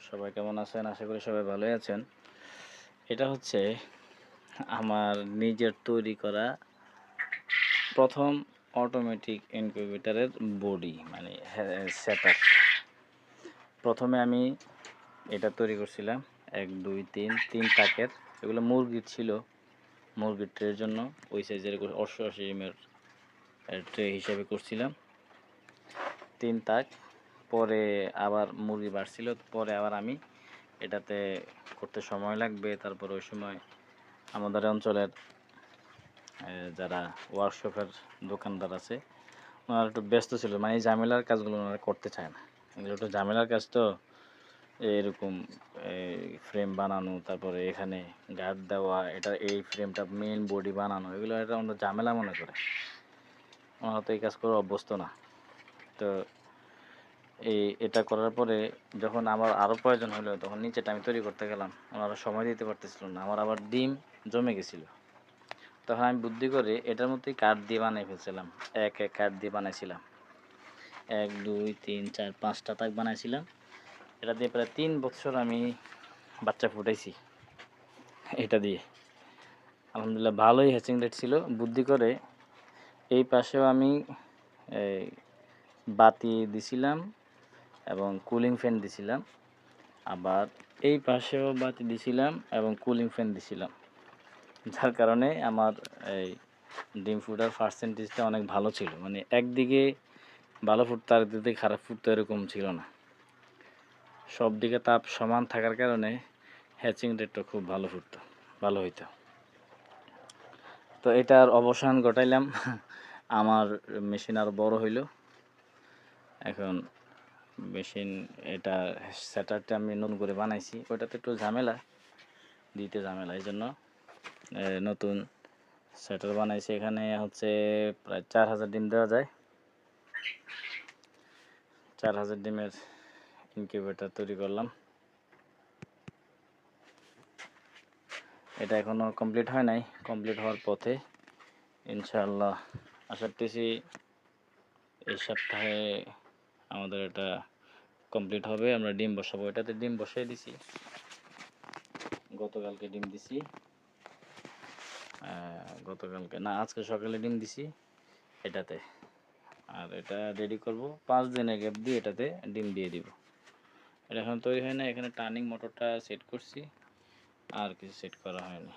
সবাই কেমন আছেন? আশা করি সবাই ভালোই আছেন। এটা হচ্ছে আমার নিজের তৈরি করা প্রথম অটোমেটিক ইনকিউবেটরের বডি মানে সেটআপ। প্রথমে আমি এটা তৈরি করছিলাম ১, ২, ৩ তাকের। এগুলো মুরগির ছিল, মুরগির ট্রের জন্য ওই সাইজের ৮৮ এর ট্রে হিসেবে করছিলাম ৩ তাক। পরে আবার মুরগি বাড়ছিল, পরে আবার আমি এটাতে করতে সময় লাগবে। তারপর ওই সময় আমাদের অঞ্চলের যারা ওয়ার্কশপের দোকানদার আছে ওনারা একটু ব্যস্ত ছিল, মানে এই ঝামেলার কাজগুলো ওনারা করতে চায় না। এগুলো একটু ঝামেলার কাজ তো, এরকম ফ্রেম বানানো, তারপরে এখানে গার্ড দেওয়া, এটা এই ফ্রেমটা মেইন বডি বানানো, এগুলো এটা অন্য ঝামেলা মনে করে। ওনারা তো এই কাজ করে অভ্যস্ত না। তো এটা করার পরে যখন আমার আরও প্রয়োজন হলো তখন নিচেটা আমি তৈরি করতে গেলাম, ওনারা সময় দিতে পারতেছিল না, আমার আবার ডিম জমে গেছিলো। তখন আমি বুদ্ধি করে এটার মধ্যেই কাঠ দিয়ে বানিয়ে ফেলছিলাম, এক কাঠ দিয়ে বানাইছিলাম ১, ২, ৩, ৪, ৫টা তাক বানাইছিলাম। এটা দিয়ে প্রায় ৩ বছর আমি বাচ্চা ফুটাইছি এটা দিয়ে। আলহামদুলিল্লাহ ভালোই হ্যাচিং রেট ছিল। বুদ্ধি করে এই পাশেও আমি এই বাতি দিছিলাম এবং কুলিং ফ্যান দিছিলাম, আবার এই পাশেও বাতি দিছিলাম এবং কুলিং ফ্যান দিছিলাম, যার কারণে আমার এই ডিম ফুটার পার্সেন্টেজটা অনেক ভালো ছিল। মানে একদিকে ভালো ফুটতো আর একদিকে খারাপ ফুটতো এরকম ছিল না, সব দিকে তাপ সমান থাকার কারণে হ্যাচিং রেটটা খুব ভালো হইতো। তো এটার অবসান ঘটাইলাম আমার মেশিন আরও বড় হইল। এখন মেশিন এটা সেটারটা আমি নতুন করে বানাইছি, ওইটাতে একটু ঝামেলা এই জন্য নতুন সেটার বানাইছি। এখানে হচ্ছে প্রায় ৪,০০০ ডিম দেওয়া যায়। ৪,০০০ ডিমের ইনকিউবেটর তৈরি করলাম। এটা এখনও কমপ্লিট হয় নাই, কমপ্লিট হওয়ার পথে ইনশাআল্লাহ। আশা করতেছি এই সপ্তাহে আমাদের এটা কমপ্লিট হবে, আমরা ডিম বসাবো। এটাতে ডিম বসাই দিছি, গতকালকে ডিম দিছি, আজকে সকালে ডিম দিছি এটাতে। আর এটা রেডি করব 5 দিনের গ্যাপ দিয়ে, এটাতে ডিম দিয়ে দিব। এটা এখন তৈরি হয় না, এখানে টার্নিং মোটরটা সেট করছি, আর কিছু সেট করা হয়নি।